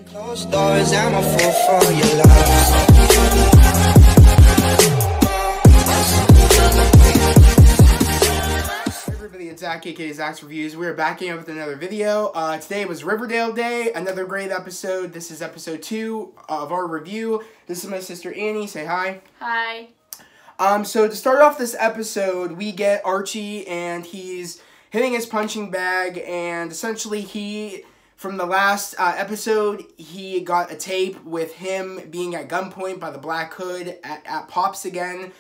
Closed doors, I'm a fool for your love. Hey everybody, it's Zach, aka Zach's Reviews. We're backing up with another video. Today was Riverdale Day, another great episode. This is episode 2 of our review. This is my sister Annie. Say hi. Hi. So to start off this episode, we get Archie, and he's hitting his punching bag, and essentially from the last episode, he got a tape with him being at gunpoint by the Black Hood at Pop's again.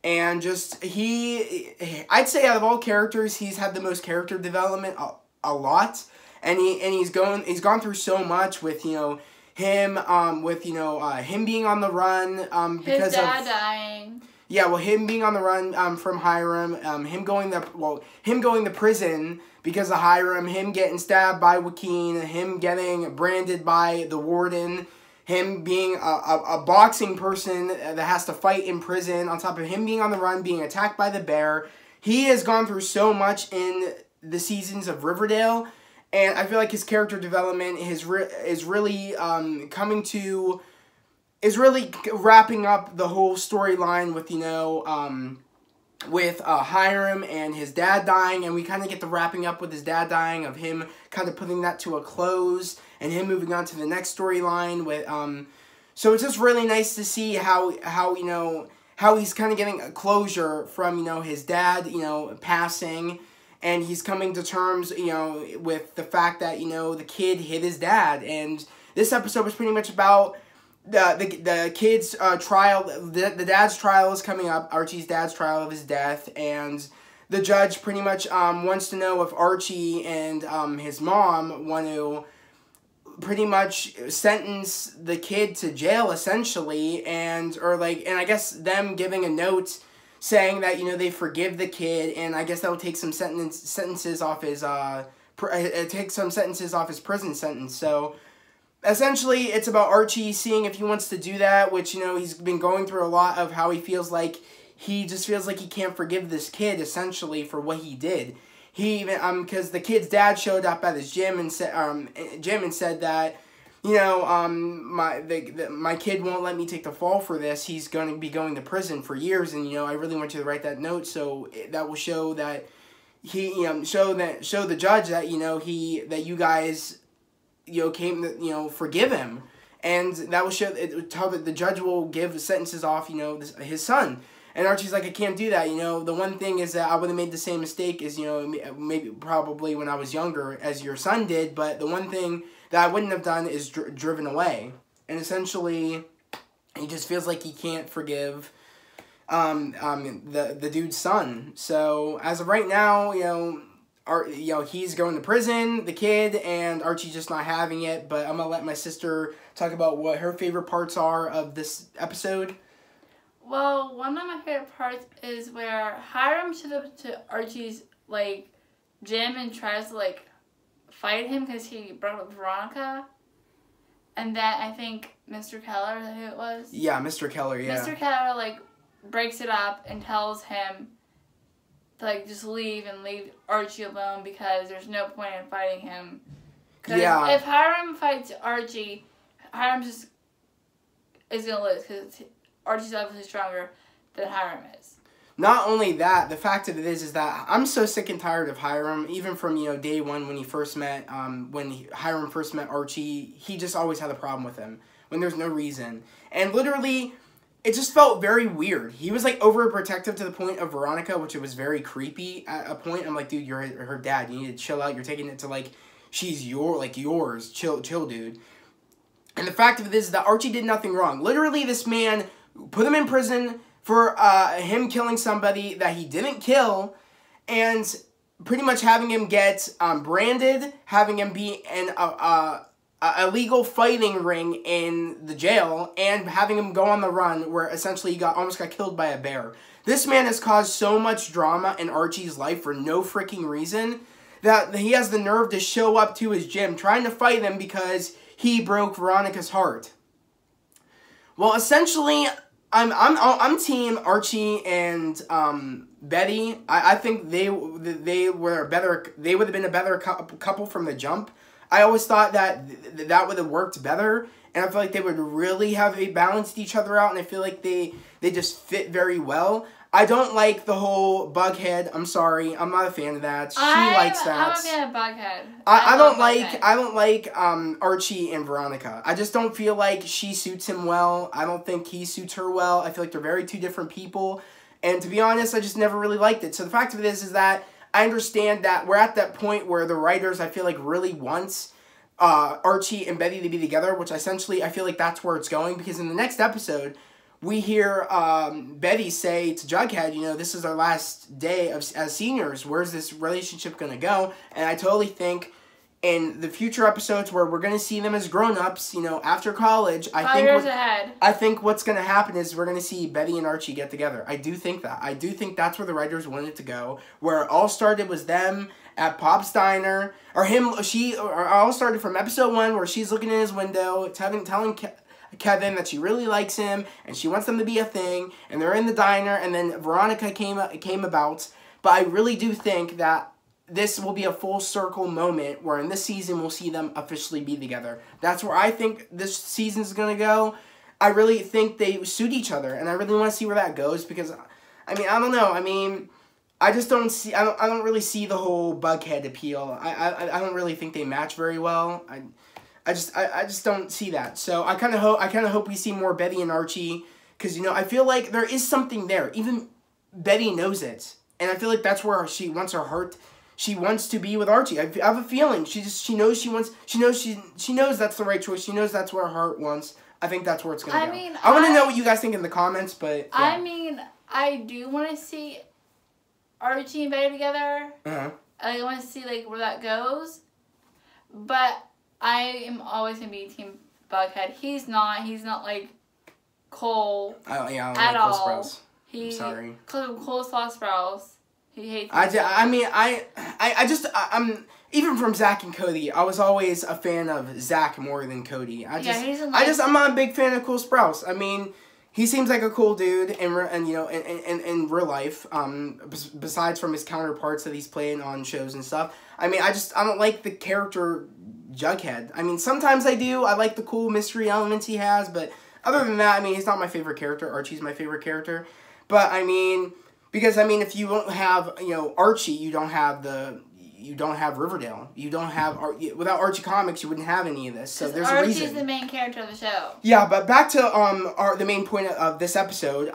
And just, I'd say out of all characters, he's had the most character development a lot. And he's gone through so much with, him being on the run, because his dad dying. Yeah, well, him being on the run from Hiram, him going to prison because of Hiram, him getting stabbed by Joaquin, him getting branded by the warden, him being a boxing person that has to fight in prison, on top of him being on the run, being attacked by the bear. He has gone through so much in the seasons of Riverdale, and I feel like his character development is really wrapping up the whole storyline with Hiram and his dad dying, and we kind of get the wrapping up with his dad dying, of him kind of putting that to a close, and him moving on to the next storyline with, so it's just really nice to see how he's kind of getting a closure from, his dad, passing, and he's coming to terms, with the fact that, the kid hit his dad, and this episode was pretty much about the kid's trial. The dad's trial is coming up, Archie's dad's trial of his death, and the judge pretty much wants to know if Archie and his mom want to pretty much sentence the kid to jail, essentially, and I guess them giving a note saying that they forgive the kid, and I guess that would take some sentences off his prison sentence. So essentially, it's about Archie seeing if he wants to do that, which, he's been going through a lot of how he feels like he can't forgive this kid, essentially, for what he did. He even, because the kid's dad showed up at his gym and said that, my kid won't let me take the fall for this. He's going to be going to prison for years, and, I really want you to write that note, so that will show that show the judge that, that you guys came to, forgive him. And that will show, the judge will give sentences off, his son. And Archie's like, I can't do that, the one thing is that I would have made the same mistake as, probably when I was younger as your son did, but the one thing that I wouldn't have done is driven away. And essentially, he just feels like he can't forgive the dude's son. So, as of right now, he's going to prison, the kid, and Archie's just not having it. But I'm going to let my sister talk about what her favorite parts are of this episode. Well, one of my favorite parts is where Hiram shows up to Archie's, gym and tries to, fight him because he brought up Veronica. And then I think Mr. Keller, is that who it was? Yeah, Mr. Keller, yeah. Mr. Keller, breaks it up and tells him to, just leave and leave Archie alone because there's no point in fighting him. Yeah. If Hiram fights Archie, Hiram just is going to lose because Archie's obviously stronger than Hiram is. Not only that, the fact of it is that I'm so sick and tired of Hiram, even from, day one when he first met, Hiram first met Archie, he just always had a problem with him when there's no reason. And literally, it just felt very weird. He was, overprotective to the point of Veronica, which it was very creepy at a point. I'm like, dude, you're her dad. You need to chill out. You're taking it to, she's yours. Chill, dude. And the fact of it is that Archie did nothing wrong. Literally, this man put him in prison for him killing somebody that he didn't kill, and pretty much having him get branded, having him be in a illegal fighting ring in the jail, and having him go on the run where essentially he almost got killed by a bear. This man has caused so much drama in Archie's life for no freaking reason that he has the nerve to show up to his gym trying to fight him because he broke Veronica's heart. Well, essentially, I'm team Archie and Betty. I think they would have been a better couple from the jump. I always thought that that would have worked better. And I feel like they would really have balanced each other out. And I feel like they just fit very well. I don't like the whole Bughead. I'm sorry. I'm not a fan of that. She likes that. I'm a fan of Bughead. I don't like Archie and Veronica. I just don't feel like she suits him well. I don't think he suits her well. I feel like they're very two different people. And to be honest, I just never really liked it. So the fact of it is that I understand that we're at that point where the writers, I feel like, really wants Archie and Betty to be together, which essentially I feel like that's where it's going, because in the next episode, we hear Betty say to Jughead, you know, this is our last day as seniors. Where's this relationship going to go? And I totally think in the future episodes where we're going to see them as grown-ups, you know, after college, I think what's going to happen is we're going to see Betty and Archie get together. I do think that. I do think that's where the writers wanted to go. Where it all started was them at Pop's Diner, or all started from episode 1 where she's looking in his window, telling Kevin that she really likes him and she wants them to be a thing, and they're in the diner, and then Veronica came about. But I really do think that this will be a full circle moment where in this season we'll see them officially be together. That's where I think this season's going to go. I really think they suit each other, and I really want to see where that goes, because I mean, I don't know. I mean, I just don't see. I don't really see the whole Bughead appeal. I don't really think they match very well. I just don't see that. So I kind of hope we see more Betty and Archie, because, you know, I feel like there is something there. Even Betty knows it, and I feel like that's where she wants her heart. She wants to be with Archie. I have a feeling she knows that's the right choice. She knows that's what her heart wants. I think that's where it's gonna go. I want to know what you guys think in the comments, but yeah. I mean, I do want to see Archie and Betty together. I want to see like where that goes, but I am always gonna be Team Bughead. He's not like Cole at all. Sprouse. I'm sorry. Coleslaw Sprouse. He hates. I'm even from Zach and Cody. I was always a fan of Zach more than Cody. I'm not a big fan of Cole Sprouse. I mean, he seems like a cool dude in real life. Besides from his counterparts that he's playing on shows and stuff. I mean, I don't like the character Jughead. I mean, sometimes I do. I like the cool mystery elements he has, but other than that, I mean, he's not my favorite character. Archie's my favorite character. But I mean, because I mean, if you don't have, you know, Archie, you don't have Riverdale. You don't have without Archie comics, you wouldn't have any of this. So there's a reason. Archie's the main character of the show. Yeah, but back to the main point of this episode.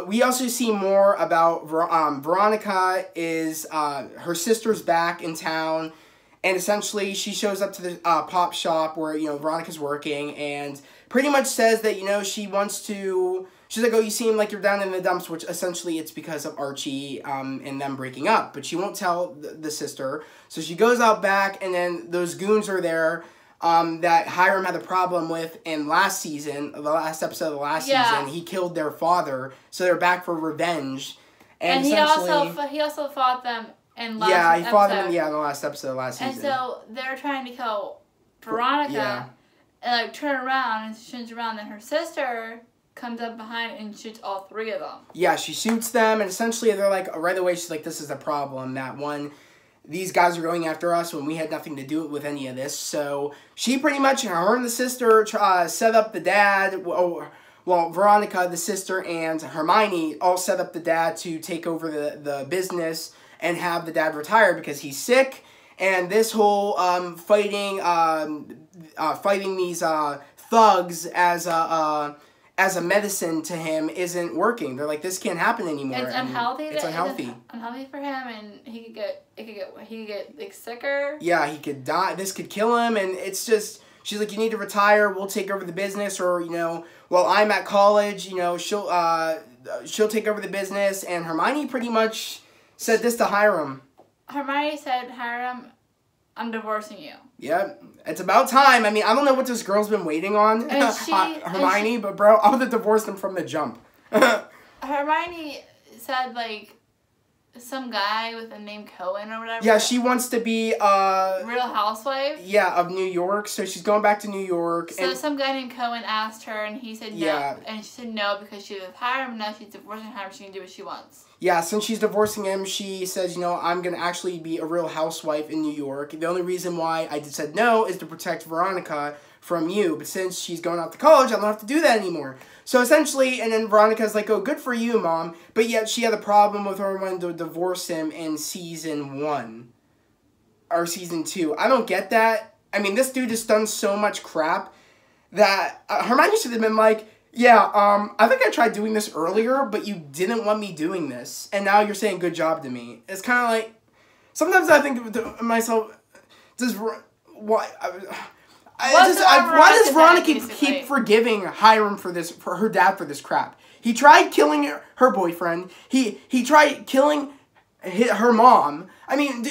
We also see more about Veronica is her sister's back in town. And essentially, she shows up to the pop shop where, you know, Veronica's working, and pretty much says that, you know, she wants to. She's like, oh, you seem like you're down in the dumps, which essentially it's because of Archie and them breaking up. But she won't tell the sister. So she goes out back, and then those goons are there that Hiram had a problem with in last season, the last episode of the last season. He killed their father, so they're back for revenge. And he also fought them. He fought him in the last episode of last season. And so they're trying to kill Veronica, and like turn around, and she turns around, then her sister comes up behind and shoots all 3 of them. Yeah, she shoots them, and essentially they're like, right away she's like, this is a problem, that these guys are going after us when we had nothing to do with any of this. So she pretty much, her and the sister set up the dad. Well, Veronica, the sister, and Hermione all set up the dad to take over the business and have the dad retire because he's sick. And this whole fighting these thugs as a medicine to him isn't working. They're like, this can't happen anymore. It's unhealthy. It's unhealthy. It's unhealthy for him, and he could get like sicker. Yeah, he could die. This could kill him, and it's just, she's like, you need to retire. We'll take over the business, or, you know, while I'm at college, you know, she'll take over the business. And Hermione pretty much said this to Hiram. Hermione said, Hiram, I'm divorcing you. Yep. It's about time. I mean, I don't know what this girl's been waiting on, Hermione, but bro, I would have divorced him from the jump. Hermione said, like, some guy with a name Cohen or whatever. Yeah, she wants to be Real Housewife. Yeah, of New York. So she's going back to New York. So some guy named Cohen asked her, and he said no. Yeah. And she said no because she was with Hiram. And now she's divorcing Hiram. She can do what she wants. Yeah, since she's divorcing him, she says, you know, I'm going to actually be a Real Housewife in New York. The only reason why I said no is to protect Veronica from you. But since she's going off to college, I don't have to do that anymore. So essentially, and then Veronica's like, oh, good for you, Mom. But yet she had a problem with her wanting to divorce him in season 1. Or season 2. I don't get that. I mean, this dude has done so much crap that Hermione should have been like, yeah, I think I tried doing this earlier, but you didn't want me doing this. And now you're saying good job to me. It's kind of like, sometimes I think to myself, why does Veronica keep forgiving Hiram for her dad for this crap? He tried killing her boyfriend. He tried killing her mom. I mean,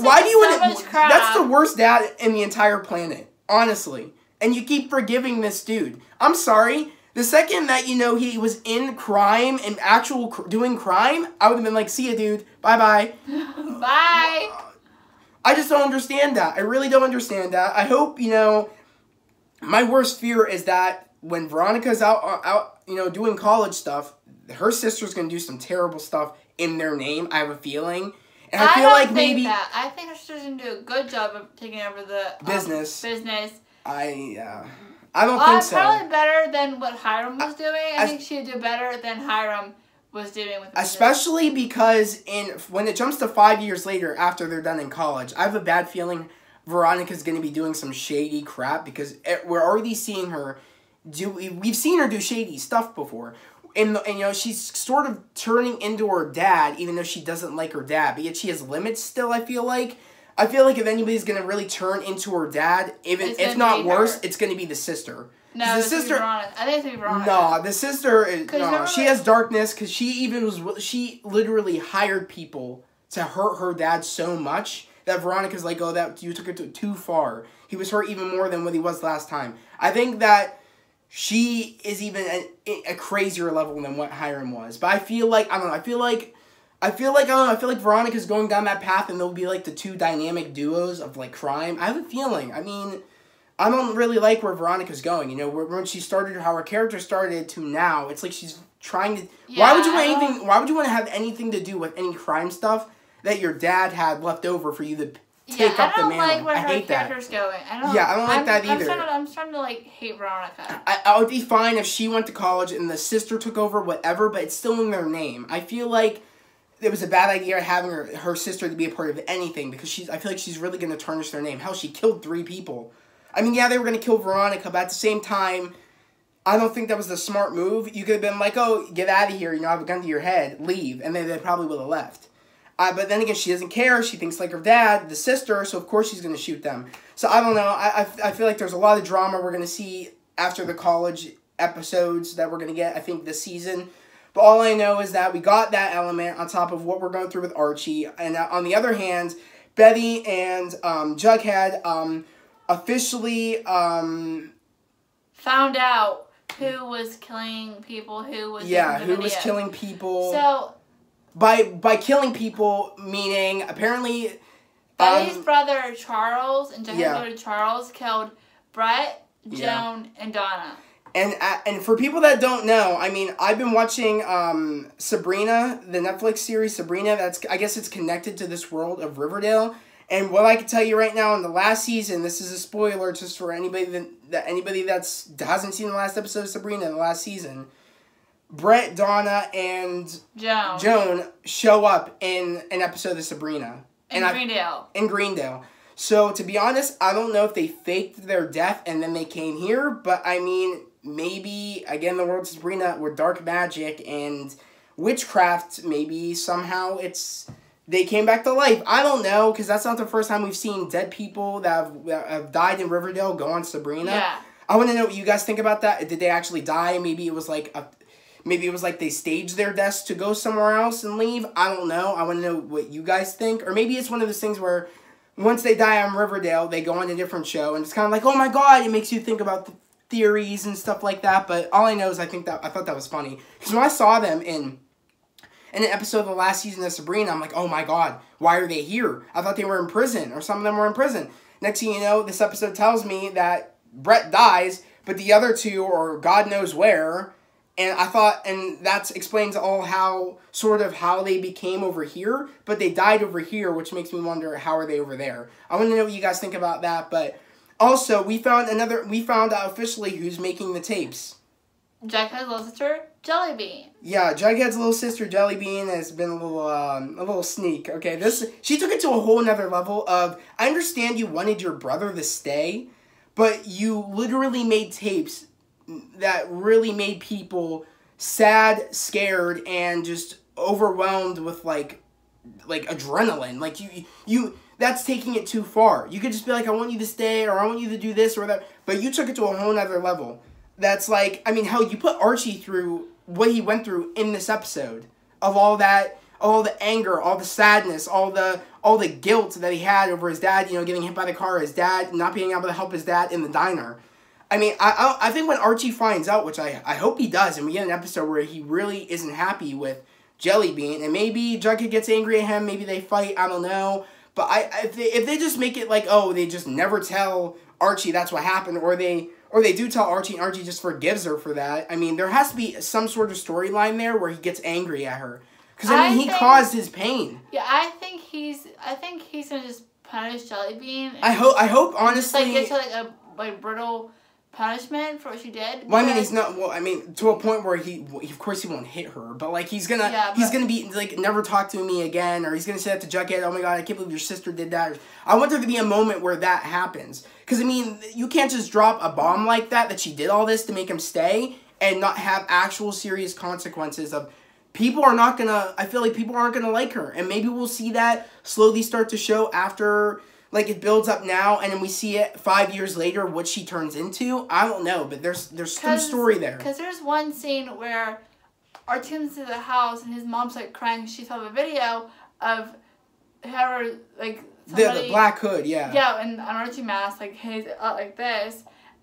why do you? That's the worst dad in the entire planet, honestly. And you keep forgiving this dude. I'm sorry. The second that, you know, he was in crime and doing crime, I would have been like, see ya, dude. Bye-bye. Bye. I just don't understand that. I really don't understand that. I hope, you know, my worst fear is that when Veronica's out, you know, doing college stuff, her sister's going to do some terrible stuff in their name. I have a feeling. And I feel like maybe that. I think her sister's going to do a good job of taking over the business. I don't think so. Probably better than what Hiram was doing. I think she'd do better than Hiram was doing with the especially because when it jumps to 5 years later after they're done in college, I have a bad feeling Veronica's going to be doing some shady crap because we're already seeing her we've seen her do shady stuff before. And you know, she's sort of turning into her dad, even though she doesn't like her dad, but yet she has limits still, I feel like. I feel like if anybody's going to really turn into her dad, if not worse, it's going to be the sister. No, the sister. I think it's going to be Veronica. No, the sister is she has darkness because she literally hired people to hurt her dad so much that Veronica's like, oh, that you took it too far. He was hurt even more than what he was last time. I think that she is even a crazier level than what Hiram was. But I feel like I feel like Veronica's going down that path and they'll be like the two dynamic duos of like crime. I have a feeling. I mean, I don't really like where Veronica's going. You know, when she started, how her character started to now, it's like she's trying to. Yeah, why would you want to have anything to do with any crime stuff that your dad had left over for you to take up the mantle? I don't like where her character's going. I don't like that either. I'm starting to like hate Veronica. I would be fine if she went to college and the sister took over, whatever, but it's still in their name. I feel like it was a bad idea having her sister to be a part of anything because I feel like she's really going to tarnish their name. Hell, she killed 3 people. I mean, yeah, they were going to kill Veronica, but at the same time, I don't think that was the smart move. You could have been like, oh, get out of here, you know, I have a gun to your head, leave, and then they probably would have left. But then again, she doesn't care. She thinks like her dad, the sister, so of course she's going to shoot them. So I don't know. I feel like there's a lot of drama we're going to see after the college episodes that we're going to get, I think, this season. But all I know is that we got that element on top of what we're going through with Archie. And on the other hand, Betty and Jughead officially found out who was killing people, who was killing people. So by killing people, meaning apparently Betty's brother Charles and Jughead's brother Charles killed Brett, Joan, and Donna. And for people that don't know, I mean, I've been watching Sabrina, the Netflix series Sabrina. I guess it's connected to this world of Riverdale. And what I can tell you right now, in the last season, this is a spoiler just for anybody that hasn't seen the last episode of Sabrina in the last season. Brett, Donna, and Joan show up in an episode of Sabrina. In Greendale. So, to be honest, I don't know if they faked their death and then they came here, but I mean, maybe, again, the world of Sabrina with dark magic and witchcraft, maybe somehow they came back to life. I don't know, because that's not the first time we've seen dead people that have died in Riverdale go on Sabrina. Yeah. I want to know what you guys think about that. Did they actually die? Maybe it was like they staged their deaths to go somewhere else and leave. I don't know. I want to know what you guys think. Or maybe it's one of those things where once they die on Riverdale, they go on a different show, and it's kind of like, oh my god, it makes you think about the theories and stuff like that. But all I know is I thought that was funny, because when I saw them in in an episode of the last season of Sabrina, I'm like, oh my god, why are they here? I thought they were in prison, or some of them were in prison. Next thing you know, this episode tells me that Brett dies, but the other two are God knows where. And I thought, and that explains all how they became over here, but they died over here, which makes me wonder, how are they over there? I want to know what you guys think about that, but also, we found out officially who's making the tapes. Jughead's little sister, Jellybean. Yeah, Jughead's little sister, Jellybean, has been a little sneak. Okay, she took it to a whole nother level of, I understand you wanted your brother to stay, but you literally made tapes that really made people sad, scared, and just overwhelmed with like adrenaline. Like you that's taking it too far. You could just be like, I want you to stay, or I want you to do this or that, but you took it to a whole nother level. That's like, I mean, hell, you put Archie through what he went through in this episode of all that, all the anger, all the sadness, all the guilt that he had over his dad, getting hit by the car, his dad not being able to help his dad in the diner. I mean, I think when Archie finds out, which I hope he does, and we get an episode where he really isn't happy with Jellybean, and maybe Jughead gets angry at him, maybe they fight, I don't know. But if they just make it like, oh, they just never tell Archie that's what happened, or they do tell Archie and Archie just forgives her for that. I mean, there has to be some sort of storyline there where he gets angry at her. Because, I mean, he caused his pain. Yeah, I think he's going to just punish Jellybean. I hope, honestly. Just, get to, a brutal punishment for what she did. Well, I mean, he's not. Well, I mean, to a point where of course, he won't hit her, but like he's gonna be like, never talk to me again, or he's gonna say that to Jughead. Oh my god, I can't believe your sister did that. I want there to be a moment where that happens, because I mean, you can't just drop a bomb like that she did all this to make him stay and not have actual serious consequences of. People are not gonna. I feel like people aren't gonna like her, and maybe we'll see that slowly start to show after. Like, it builds up now, and then we see it 5 years later, what she turns into. I don't know, but there's some story there. Because there's one scene where Archie comes to the house, and his mom's, like, crying. She saw the video of her, like, somebody... The black hood, yeah. Yeah, and an Archie mask, like, hangs out like this.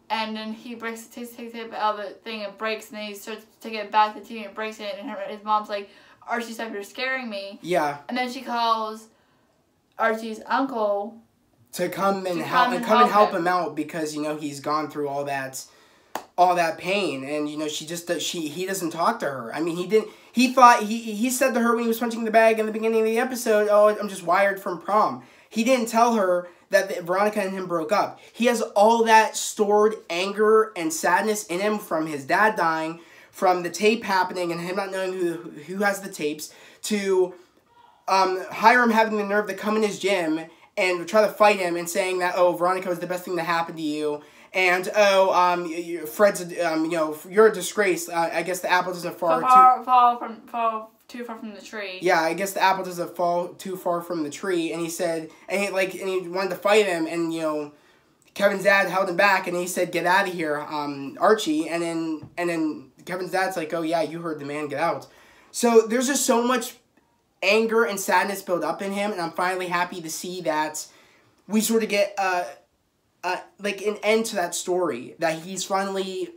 And then he takes it out of the thing and breaks, and then he starts to take it back to the TV and breaks it, and his mom's like, Archie, stop, you're scaring me. Yeah. And then she calls Archie's uncle... To come and help him out because he's gone through all that pain, and he doesn't talk to her. I mean, he said to her when he was punching the bag in the beginning of the episode, "Oh, I'm just wired from prom." He didn't tell her that Veronica and him broke up. He has all that stored anger and sadness in him from his dad dying, from the tape happening and him not knowing who has the tapes, to Hiram having the nerve to come in his gym and try to fight him and saying that, oh, Veronica was the best thing that happened to you. And, Fred's, you're a disgrace. I guess the apple doesn't fall too far from the tree. Yeah, I guess the apple doesn't fall too far from the tree. And he said, and he wanted to fight him. And, Kevin's dad held him back. And he said, get out of here, Archie. And then Kevin's dad's like, oh, yeah, you heard the man, get out. So there's just so much anger and sadness build up in him, and I'm finally happy to see that we sort of get like an end to that story, that he's finally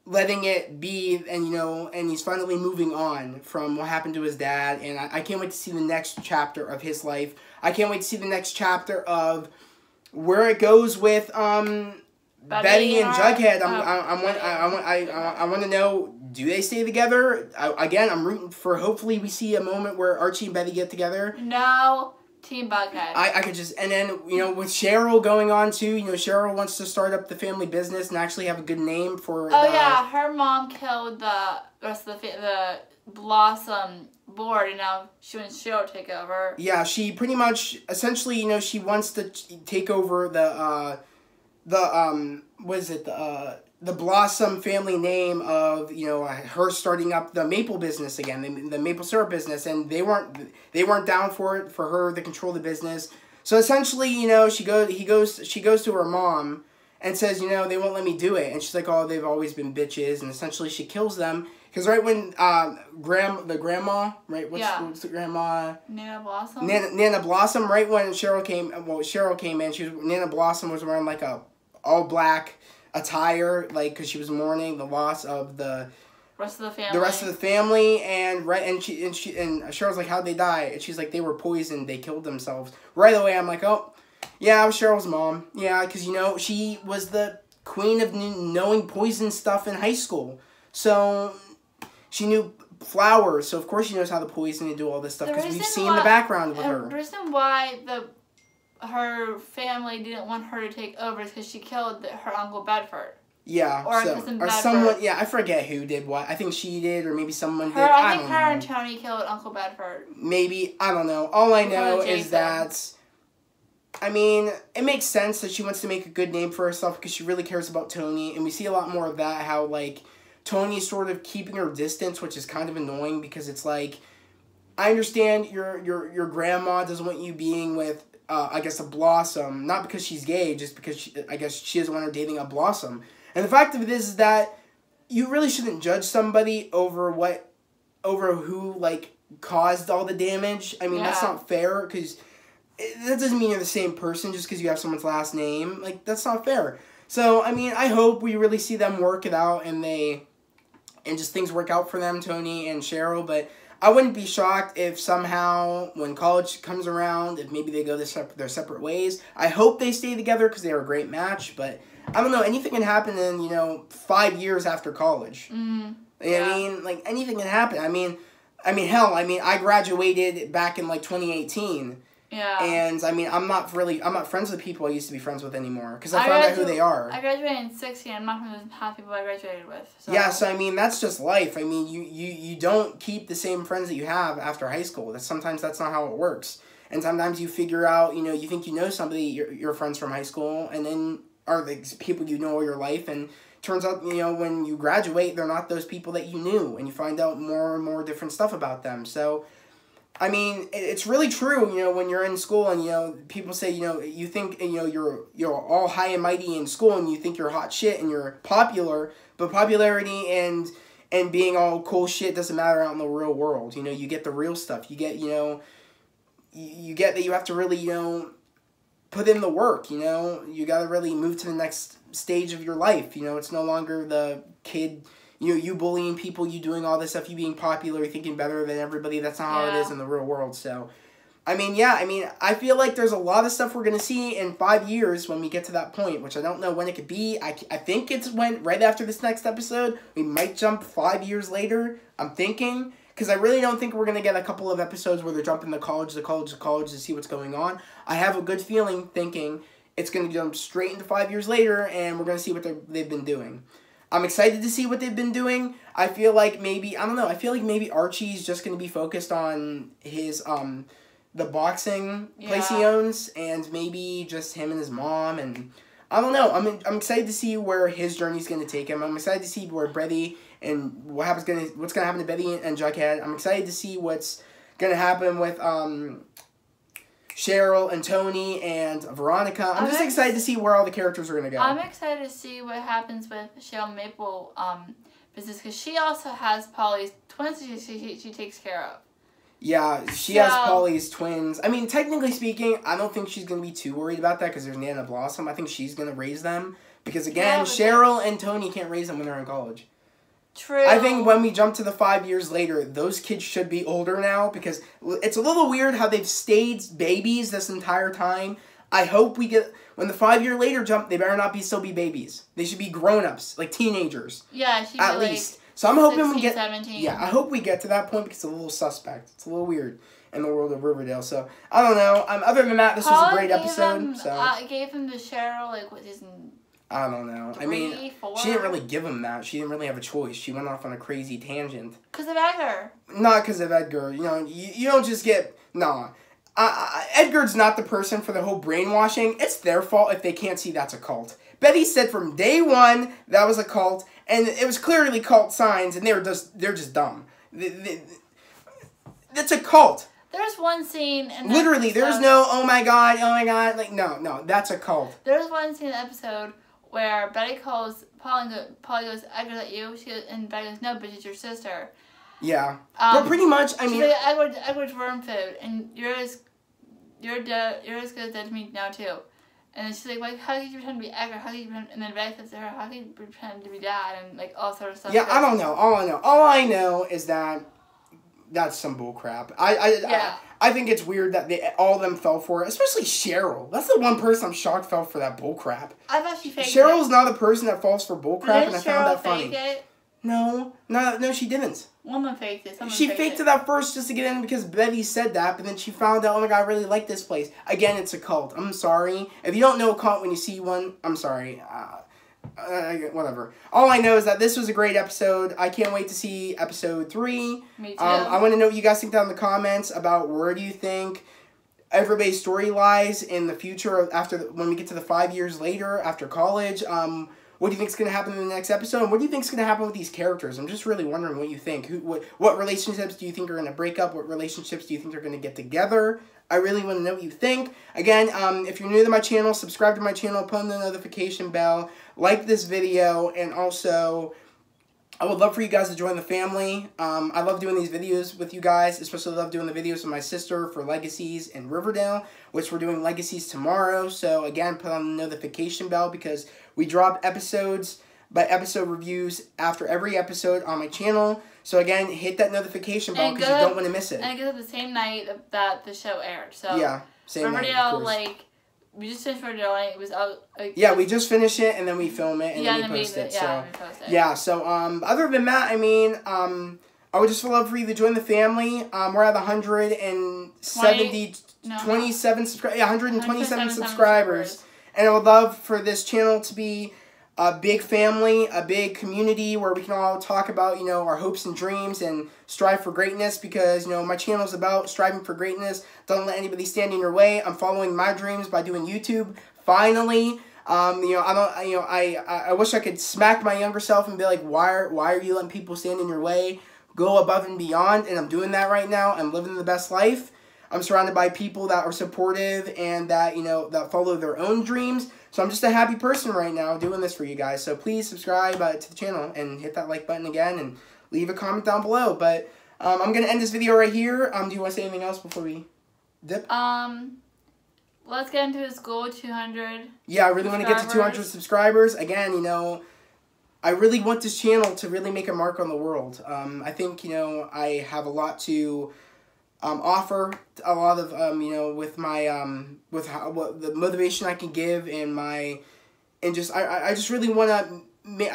letting it be, and and he's finally moving on from what happened to his dad, and I can't wait to see the next chapter of his life. I can't wait to see the next chapter of where it goes with Betty and Jughead. I want to know, do they stay together? I'm rooting for, hopefully we see a moment where Archie and Betty get together. No, Team Bughead. I could just, and then, with Cheryl going on too, Cheryl wants to start up the family business and actually have a good name for yeah, her mom killed the rest of the Blossom board, and now she wants Cheryl to take over. Yeah, she pretty much, essentially, she wants to take over the Blossom family name of, her starting up the maple business again, the maple syrup business, and they weren't down for it, for her to control the business. So essentially, she goes to her mom and says, they won't let me do it, and she's like, oh, they've always been bitches, and essentially she kills them, because right when the grandma, right, what's the grandma? Nana Blossom. Nana Blossom, right when Cheryl came in, Nana Blossom was wearing all black attire, because she was mourning the loss of the rest of the family. The rest of the family, and Cheryl's like, how'd they die? And she's like, they were poisoned. They killed themselves. Right away, I'm like, oh, yeah, it was Cheryl's mom. Yeah, because, she was the queen of knowing poison stuff in high school. So she knew flowers. So, of course, she knows how to poison and do all this stuff because we've seen the background with her. The reason why her family didn't want her to take over is because she killed her Uncle Bedford. Yeah, or someone. Yeah, I forget who did what. I think she did, or maybe someone did. I think her and Tony killed Uncle Bedford. Maybe, I don't know. All I know is that, it makes sense that she wants to make a good name for herself because she really cares about Tony, and we see a lot more of that. How Tony's sort of keeping her distance, which is kind of annoying because it's like, I understand your grandma doesn't want you being with, I guess, a Blossom, not because she's gay, just because she doesn't want her dating a Blossom. And the fact of it is that you really shouldn't judge somebody over who, caused all the damage. That's not fair, because that doesn't mean you're the same person just because you have someone's last name. That's not fair. So, I hope we really see them work it out and just things work out for them, Tony and Cheryl, but I wouldn't be shocked if somehow, when college comes around, if maybe they go their separate ways. I hope they stay together because they are a great match, but I don't know, anything can happen in, 5 years after college. Mm-hmm. Anything can happen. Hell, I graduated back in, 2018. Yeah. And, I'm not friends with people I used to be friends with anymore, because I found out who they are. I graduated in 2016, I'm not friends with half the people I graduated with. So. Yeah, so, that's just life. You don't keep the same friends that you have after high school. Sometimes that's not how it works. And sometimes you figure out, you think you know somebody, your friends from high school, and then are the people you know all your life, and turns out, when you graduate, they're not those people that you knew, and you find out more and more different stuff about them. So, it's really true, when you're in school and, people say, you think, you're all high and mighty in school and you think you're hot shit and you're popular, but popularity and being all cool shit doesn't matter out in the real world. You get the real stuff. You get, you get that you have to really, put in the work, you got to really move to the next stage of your life. It's no longer the kid, you bullying people, you doing all this stuff, you being popular, thinking better than everybody. That's not how it is in the real world. So, I feel like there's a lot of stuff we're going to see in 5 years when we get to that point, which I don't know when it could be. I think it's right after this next episode. We might jump 5 years later, I'm thinking. Because I really don't think we're going to get a couple of episodes where they're jumping to college to see what's going on. I have a good feeling thinking it's going to jump straight into 5 years later, and we're going to see what they've been doing. I'm excited to see what they've been doing. I feel like maybe Archie's just going to be focused on his, the boxing place he owns, and maybe just him and his mom, and I don't know. I'm excited to see where his journey's going to take him. I'm excited to see where Betty and what's going to happen to Betty and Jughead. I'm excited to see what's going to happen with Cheryl and Tony and Veronica. I'm just excited to see where all the characters are going to go. I'm excited to see what happens with Cheryl Maple business, because she also has Polly's twins she takes care of. Yeah, she has Polly's twins. Technically speaking, I don't think she's going to be too worried about that because there's Nana Blossom. I think she's going to raise them because, again, Cheryl and Tony can't raise them when they're in college. True. I think when we jump to the 5 years later, those kids should be older now because it's a little weird how they've stayed babies this entire time. I hope we get, when the 5 year later jump, they better not still be babies. They should be grown-ups, like teenagers. Yeah, she at least. So I'm hoping 16, we get 17. Yeah, I hope we get to that point because it's a little suspect. It's a little weird in the world of Riverdale. So I don't know. Other than that, this was a great episode. I gave him to Cheryl what is I don't know. 3, 4? She didn't really give him that. She didn't really have a choice. She went off on a crazy tangent. Because of Edgar. Not because of Edgar. You don't just get... Nah. Edgar's not the person for the whole brainwashing. It's their fault if they can't see that's a cult. Betty said from day one that was a cult, and it was clearly cult signs, and they're just dumb. It's a cult. There's one scene in literally, there's no, oh my god, no, that's a cult. There's one scene in the episode where Betty calls Polly goes, Edgar's at you? She goes, and Betty goes, no, bitch, it's your sister. Yeah. But pretty much, she's like, Edward's worm food, and you're as good as dead to me now, too. And then she's like, how could you pretend to be Edgar? How could you pretend? And then Red says to her, how could you pretend to be Dad? And like all sort of stuff. Yeah, I don't know. All I know is that that's some bull crap. I think it's weird that all of them fell for it, especially Cheryl. That's the one person I'm shocked fell for that bull crap. I thought she faked Cheryl's it. not a person that falls for bull crap, and I found that funny. Fake it? No, she didn't. Woman faked it. She faked it at first just to get in because Betty said that, but then she found out, oh my god, I really like this place. Again, it's a cult. I'm sorry. If you don't know a cult when you see one, I'm sorry. Whatever. All I know is that this was a great episode. I can't wait to see episode 3. Me too. I want to know what you guys think down in the comments about where do you think everybody's story lies in the future when we get to the 5 years later after college. What do you think is going to happen in the next episode? And what do you think is going to happen with these characters? I'm just really wondering what you think. What relationships do you think are going to break up? What relationships do you think are going to get together? I really want to know what you think. Again, if you're new to my channel, subscribe to my channel, put on the notification bell, like this video, and also I would love for you guys to join the family. I love doing these videos with you guys, especially love doing the videos with my sister for Legacies in Riverdale, which we're doing Legacies tomorrow. So again, put on the notification bell because we drop episodes by episode reviews after every episode on my channel. So again, hit that notification bell because you don't want to miss it. And it goes the same night that the show aired. So yeah, same night, of course. We just finished Riverdale and it was out. Yeah, we just finish it and then we film it and then we post it. So other than that, I mean, I would just love for you to join the family. We're at 127 subscribers. And I would love for this channel to be a big family, a big community where we can all talk about, our hopes and dreams and strive for greatness because, my channel is about striving for greatness. Don't let anybody stand in your way. I'm following my dreams by doing YouTube. Finally, I wish I could smack my younger self and be like, why are you letting people stand in your way? Go above and beyond, and I'm doing that right now. I'm living the best life. I'm surrounded by people that are supportive and that, that follow their own dreams. So I'm just a happy person right now doing this for you guys. So please subscribe to the channel and hit that like button again and leave a comment down below. But I'm going to end this video right here. Do you want to say anything else before we dip? Let's get into this goal, 200. Yeah, I really want to get to 200 subscribers. Again, I really want this channel to really make a mark on the world. I think, I have a lot to offer, a lot of, with my, what the motivation I can give and I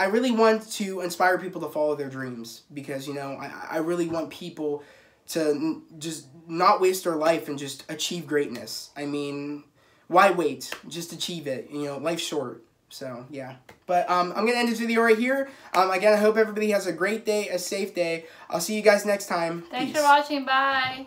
really want to inspire people to follow their dreams because, I really want people to just not waste their life and just achieve greatness. I mean, why wait? Just achieve it. Life's short. So, yeah. But I'm going to end this video right here. Again, I hope everybody has a great day, a safe day. I'll see you guys next time. Thanks for watching. Bye.